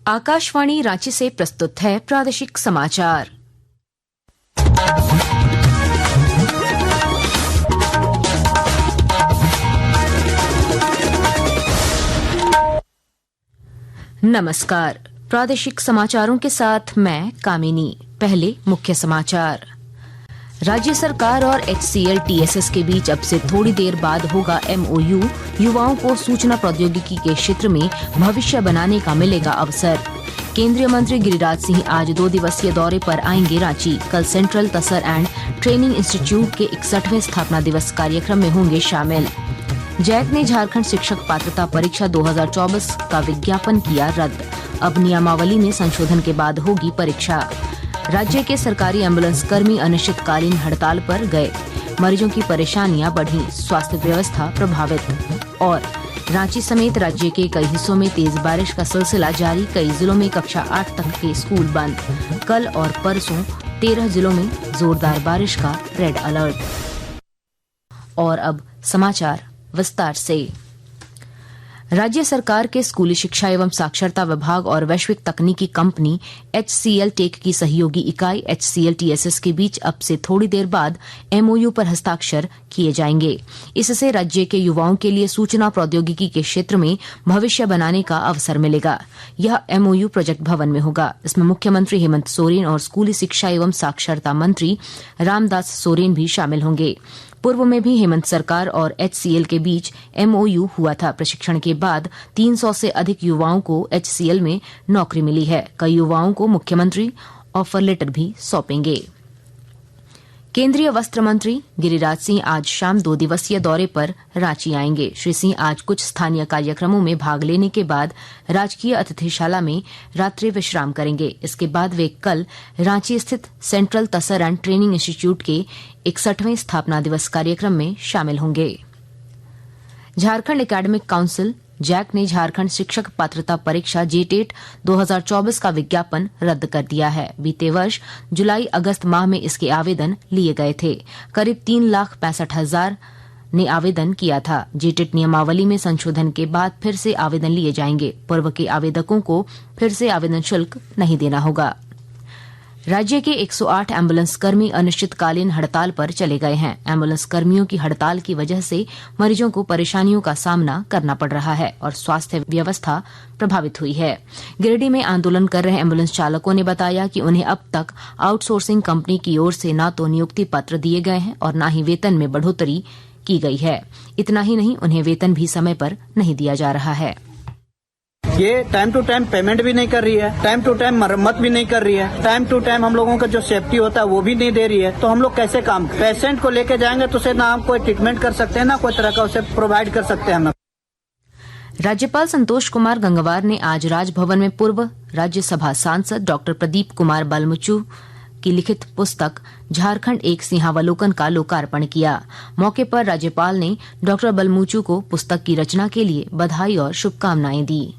आकाशवाणी रांची से प्रस्तुत है प्रादेशिक समाचार। नमस्कार, प्रादेशिक समाचारों के साथ मैं कामिनी। पहले मुख्य समाचार। राज्य सरकार और HCL TSS के बीच अब से थोड़ी देर बाद होगा MOU। युवाओं को सूचना प्रौद्योगिकी के क्षेत्र में भविष्य बनाने का मिलेगा अवसर। केंद्रीय मंत्री गिरिराज सिंह आज 2 दिवसीय दौरे पर आएंगे रांची। कल central Tasar and training institute के 61वें स्थापना दिवस कार्यक्रम में होंगे शामिल। जैक ने झारखंड शिक्षक पात्रता परीक्षा 2024 का विज्ञापन किया रद्द। अब नियमावली में संशोधन के बाद होगी परीक्षा। राज्य के सरकारी एम्बुलेंस कर्मी अनिश्चितकालीन हड़ताल पर गए। मरीजों की परेशानियां बढ़ी, स्वास्थ्य व्यवस्था प्रभावित। और रांची समेत राज्य के कई हिस्सों में तेज बारिश का सिलसिला जारी। कई जिलों में कक्षा 8 तक के स्कूल बंद। कल और परसों 13 जिलों में जोरदार बारिश का रेड अलर्ट। और अब समाचार विस्तार से। राज्य सरकार के स्कूली शिक्षा एवं साक्षरता विभाग और वैश्विक तकनीकी कंपनी HCL टेक की सहयोगी इकाई HCL TSS के बीच अब से थोड़ी देर बाद MOU पर हस्ताक्षर किए जाएंगे। इससे राज्य के युवाओं के लिए सूचना प्रौद्योगिकी के क्षेत्र में भविष्य बनाने का अवसर मिलेगा। यह MOU प्रोजेक्ट भवन में होगा। इसमें मुख्यमंत्री हेमंत सोरेन और स्कूली शिक्षा एवं साक्षरता मंत्री रामदास सोरेन भी शामिल होंगे। पूर्व में भी हेमंत सरकार और HCL के बीच MOU हुआ था। प्रशिक्षण के बाद 300 से अधिक युवाओं को HCL में नौकरी मिली है। कई युवाओं को मुख्यमंत्री ऑफर लेटर भी सौंपेंगे। केंद्रीय वस्त्र मंत्री गिरिराज सिंह आज शाम 2 दिवसीय दौरे पर रांची आएंगे। श्री सिंह आज कुछ स्थानीय कार्यक्रमों में भाग लेने के बाद राजकीय अतिथिशाला में रात्रि विश्राम करेंगे। इसके बाद वे कल रांची स्थित central Tasar and training institute के 61वें स्थापना दिवस कार्यक्रम में शामिल होंगे। झारखंड एकेडमिक काउंसिल जैक ने झारखंड शिक्षक पात्रता परीक्षा JTET 2024 का विज्ञापन रद्द कर दिया है। बीते वर्ष जुलाई-अगस्त माह में इसके आवेदन लिए गए थे। करीब 3,65,000 ने आवेदन किया था। JTET नियमावली में संशोधन के बाद फिर से आवेदन लिए जाएंगे। पूर्व के आवेदकों को फिर से आवेदन शुल्क नहीं देना होगा। राज्य के 108 एम्बुलेंस कर्मी अनिश्चितकालीन हड़ताल पर चले गए हैं। एम्बुलेंस कर्मियों की हड़ताल की वजह से मरीजों को परेशानियों का सामना करना पड़ रहा है और स्वास्थ्य व्यवस्था प्रभावित हुई है। गिरिडीह में आंदोलन कर रहे एम्बुलेंस चालकों ने बताया कि उन्हें अब तक आउटसोर्सिंग कंपनी की ओर से न तो नियुक्ति पत्र दिए गए हैं और न ही वेतन में बढ़ोतरी की गई है। इतना ही नहीं, उन्हें वेतन भी समय पर नहीं दिया जा रहा है। ये टाइम टू टाइम पेमेंट भी नहीं कर रही है, टाइम टू टाइम मरम्मत भी नहीं कर रही है, टाइम टू टाइम हम लोगों का जो सेफ्टी होता है वो भी नहीं दे रही है। तो हम लोग कैसे काम, पेशेंट को लेके जाएंगे तो उसे ना हम कोई ट्रीटमेंट कर सकते हैं, ना कोई तरह का उसे प्रोवाइड कर सकते हैं हम। राज्यपाल संतोष कुमार गंगवार ने आज राजभवन में पूर्व राज्यसभा सांसद डॉक्टर प्रदीप कुमार बलमुचु की लिखित पुस्तक झारखंड एक सिंहावलोकन का लोकार्पण किया। मौके पर राज्यपाल ने डॉक्टर बलमुचु को पुस्तक की रचना के लिए बधाई और शुभकामनाएं दी।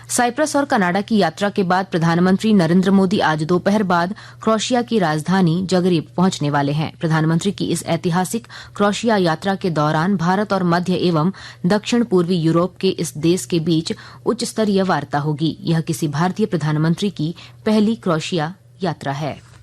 साइप्रस और कनाडा की यात्रा के बाद प्रधानमंत्री नरेंद्र मोदी आज दोपहर बाद क्रोएशिया की राजधानी जगरेब पहुंचने वाले हैं। प्रधानमंत्री की इस ऐतिहासिक क्रोएशिया यात्रा के दौरान भारत और मध्य एवं दक्षिण पूर्वी यूरोप के इस देश के बीच उच्च स्तरीय वार्ता होगी। यह किसी भारतीय प्रधानमंत्री की पहली क्रोएशिया यात्रा है।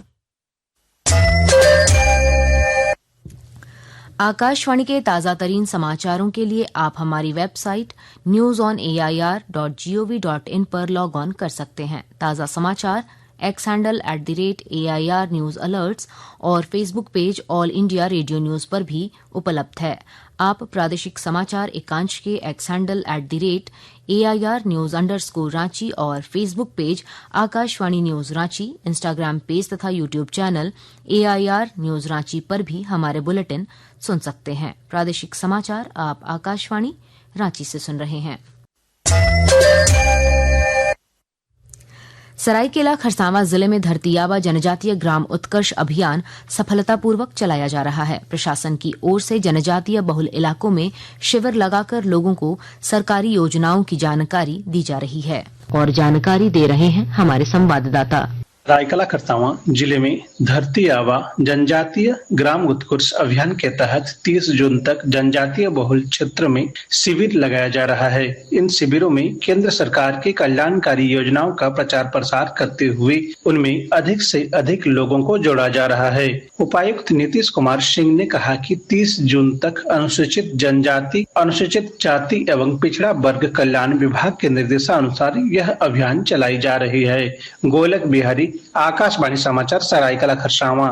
आकाशवाणी के ताजा तरीन समाचारों के लिए आप हमारी वेबसाइट newsonair.gov.in पर लॉग ऑन कर सकते हैं। ताजा समाचार X handle @AIR News Alerts और Facebook page all India radio news पर भी उपलब्ध है। आप प्रादेशिक समाचार एकांश के X हैंडल @AIR News _ और Facebook page Akashvani news Ranchi, Instagram page तथा YouTube channel AIR news Ranchi पर भी हमारे बुलेटिन सुन सकते हैं। प्रादेशिक समाचार आप आकाशवाणी रांची से सुन रहे हैं। सरायकेला खरसावां जिले में धरतीयाबा जनजातीय ग्राम उत्कर्ष अभियान सफलतापूर्वक चलाया जा रहा है। प्रशासन की ओर से जनजातीय बहुल इलाकों में शिविर लगाकर लोगों को सरकारी योजनाओं की जानकारी दी जा रही है और जानकारी दे रहे हैं हमारे संवाददाता। रायकेला खरसावां जिले में धरती आबा जनजातीय ग्राम उत्कर्ष अभियान के तहत 30 जून तक जनजातीय बहुल क्षेत्र में शिविर लगाया जा रहा है। इन शिविरों में केंद्र सरकार की कल्याणकारी योजनाओं का प्रचार प्रसार करते हुए उनमें अधिक से अधिक लोगों को जोड़ा जा रहा है। उपायुक्त नीतीश कुमार सिंह ने कहा कि 30 जून तक अनुसूचित जनजाति, अनुसूचित जाति एवं पिछड़ा वर्ग कल्याण विभाग के निर्देशानुसार यह अभियान चलाई जा रही है। गोलक बिहारी, आकाशवाणी समाचार, सरायकेला खरसावां।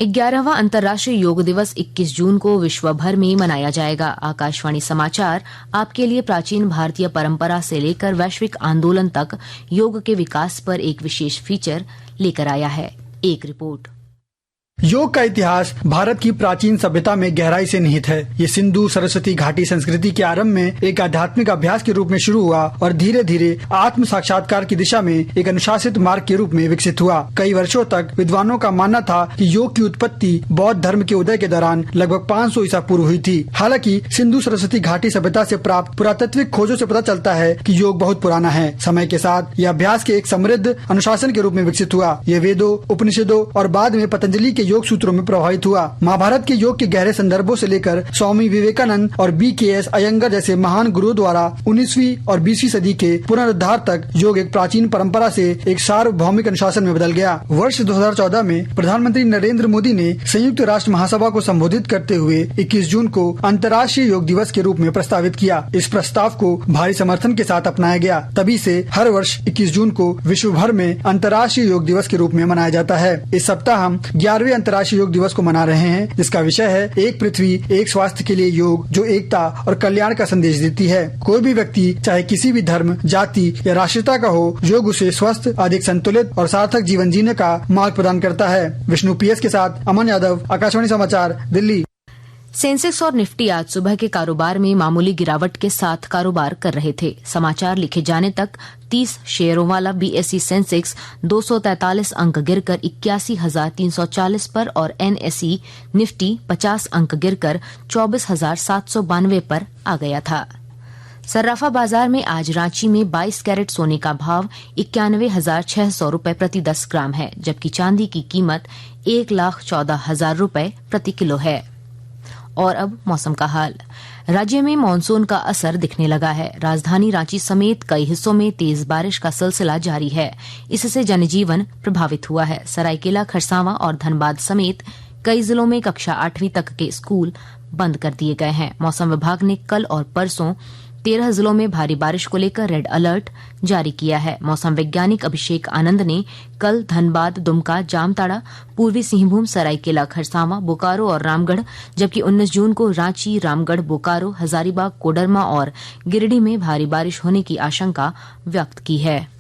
11वां अंतर्राष्ट्रीय योग दिवस 21 जून को विश्व भर में मनाया जाएगा। आकाशवाणी समाचार आपके लिए प्राचीन भारतीय परंपरा से लेकर वैश्विक आंदोलन तक योग के विकास पर एक विशेष फीचर लेकर आया है। एक रिपोर्ट। योग का इतिहास भारत की प्राचीन सभ्यता में गहराई से निहित है। ये सिंधु सरस्वती घाटी संस्कृति के आरंभ में एक आध्यात्मिक अभ्यास के रूप में शुरू हुआ और धीरे धीरे आत्म साक्षात्कार की दिशा में एक अनुशासित मार्ग के रूप में विकसित हुआ। कई वर्षों तक विद्वानों का मानना था कि योग की उत्पत्ति बौद्ध धर्म के उदय के दौरान लगभग 500 ईसा पूर्व हुई थी। हालांकि सिंधु सरस्वती घाटी सभ्यता से प्राप्त पुरातात्विक खोजों से पता चलता है कि योग बहुत पुराना है। समय के साथ यह अभ्यास के एक समृद्ध अनुशासन के रूप में विकसित हुआ। ये वेदों, उपनिषदों और बाद में पतंजलि के योग सूत्रों में प्रभावित हुआ। महाभारत के योग के गहरे संदर्भों से लेकर स्वामी विवेकानंद और BKS अयंगर जैसे महान गुरुओं द्वारा 19वीं और 20वीं सदी के पुनरुद्धार तक योग एक प्राचीन परंपरा से एक सार्वभौमिक अनुशासन में बदल गया। वर्ष 2014 में प्रधानमंत्री नरेंद्र मोदी ने संयुक्त राष्ट्र महासभा को संबोधित करते हुए 21 जून को अंतर्राष्ट्रीय योग दिवस के रूप में प्रस्तावित किया। इस प्रस्ताव को भारी समर्थन के साथ अपनाया गया। तभी से हर वर्ष 21 जून को विश्व भर में अंतर्राष्ट्रीय योग दिवस के रूप में मनाया जाता है। इस सप्ताह हम 11वें अंतर्राष्ट्रीय योग दिवस को मना रहे हैं, जिसका विषय है एक पृथ्वी एक स्वास्थ्य के लिए योग, जो एकता और कल्याण का संदेश देती है। कोई भी व्यक्ति चाहे किसी भी धर्म, जाति या राष्ट्रीयता का हो, योग उसे स्वस्थ, अधिक संतुलित और सार्थक जीवन जीने का मार्ग प्रदान करता है। विष्णु PS के साथ अमन यादव, आकाशवाणी समाचार, दिल्ली। सेंसेक्स और निफ्टी आज सुबह के कारोबार में मामूली गिरावट के साथ कारोबार कर रहे थे। समाचार लिखे जाने तक 30 शेयरों वाला BSE सेंसेक्स 243 अंक गिरकर 81,340 पर और NSE निफ्टी 50 अंक गिरकर 24,792 पर आ गया था। सर्राफा बाजार में आज रांची में 22 कैरेट सोने का भाव 91,600 रूपये प्रति 10 ग्राम है, जबकि चांदी की कीमत 1,14,000 रूपये प्रति किलो है। और अब मौसम का हाल। राज्य में मानसून का असर दिखने लगा है। राजधानी रांची समेत कई हिस्सों में तेज बारिश का सिलसिला जारी है। इससे जनजीवन प्रभावित हुआ है। सरायकेला, खरसावां और धनबाद समेत कई जिलों में कक्षा 8वीं तक के स्कूल बंद कर दिए गए हैं। मौसम विभाग ने कल और परसों 13 जिलों में भारी बारिश को लेकर रेड अलर्ट जारी किया है। मौसम वैज्ञानिक अभिषेक आनंद ने कल धनबाद, दुमका, जामताड़ा, पूर्वी सिंहभूम, सरायकेला, खरसावां, बोकारो और रामगढ़, जबकि 19 जून को रांची, रामगढ़, बोकारो, हजारीबाग, कोडरमा और गिरिडीह में भारी बारिश होने की आशंका व्यक्त की है।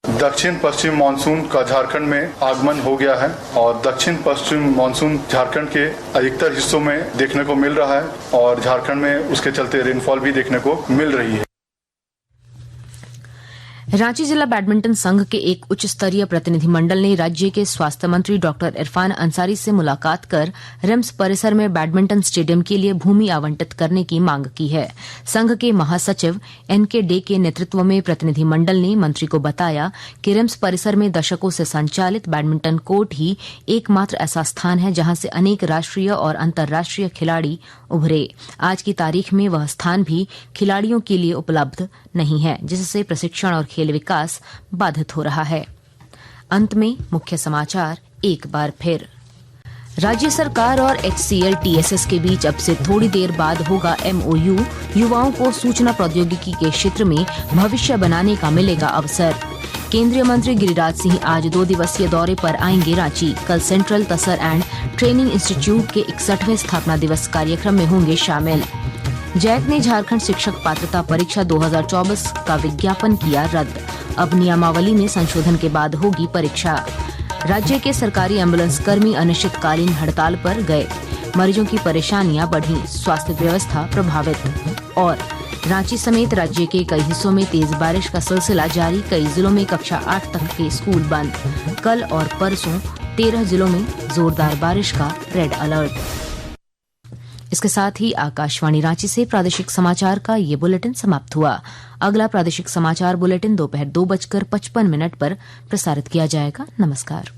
दक्षिण पश्चिम मानसून का झारखंड में आगमन हो गया है और दक्षिण पश्चिम मानसून झारखंड के अधिकतर हिस्सों में देखने को मिल रहा है और झारखंड में उसके चलते रेनफॉल भी देखने को मिल रही है। रांची जिला बैडमिंटन संघ के एक उच्च स्तरीय प्रतिनिधिमंडल ने राज्य के स्वास्थ्य मंत्री डॉक्टर इरफान अंसारी से मुलाकात कर रिम्स परिसर में बैडमिंटन स्टेडियम के लिए भूमि आवंटित करने की मांग की है। संघ के महासचिव NK डे के नेतृत्व में प्रतिनिधिमंडल ने मंत्री को बताया कि रिम्स परिसर में दशकों से संचालित बैडमिंटन कोर्ट ही एकमात्र ऐसा स्थान है जहां से अनेक राष्ट्रीय और अंतर्राष्ट्रीय खिलाड़ी उभरे। आज की तारीख में वह स्थान भी खिलाड़ियों के लिए उपलब्ध नहीं है, जिससे प्रशिक्षण और खेल विकास बाधित हो रहा है। अंत में मुख्य समाचार एक बार फिर। राज्य सरकार और HCL TSS के बीच अब से थोड़ी देर बाद होगा MOU। युवाओं को सूचना प्रौद्योगिकी के क्षेत्र में भविष्य बनाने का मिलेगा अवसर। केंद्रीय मंत्री गिरिराज सिंह आज 2 दिवसीय दौरे पर आएंगे रांची। कल central Tasar and training institute के 61वें स्थापना दिवस कार्यक्रम में होंगे शामिल। जैक ने झारखंड शिक्षक पात्रता परीक्षा 2024 का विज्ञापन किया रद्द। अब नियमावली में संशोधन के बाद होगी परीक्षा। राज्य के सरकारी एम्बुलेंस कर्मी अनिश्चितकालीन हड़ताल पर गए। मरीजों की परेशानियां बढ़ी, स्वास्थ्य व्यवस्था प्रभावित। और रांची समेत राज्य के कई हिस्सों में तेज बारिश का सिलसिला जारी। कई जिलों में कक्षा 8 तक के स्कूल बंद। कल और परसों 13 जिलों में जोरदार बारिश का रेड अलर्ट। इसके साथ ही आकाशवाणी रांची से प्रादेशिक समाचार का ये बुलेटिन समाप्त हुआ। अगला प्रादेशिक समाचार बुलेटिन दोपहर 2:55 पर प्रसारित किया जाएगा। नमस्कार।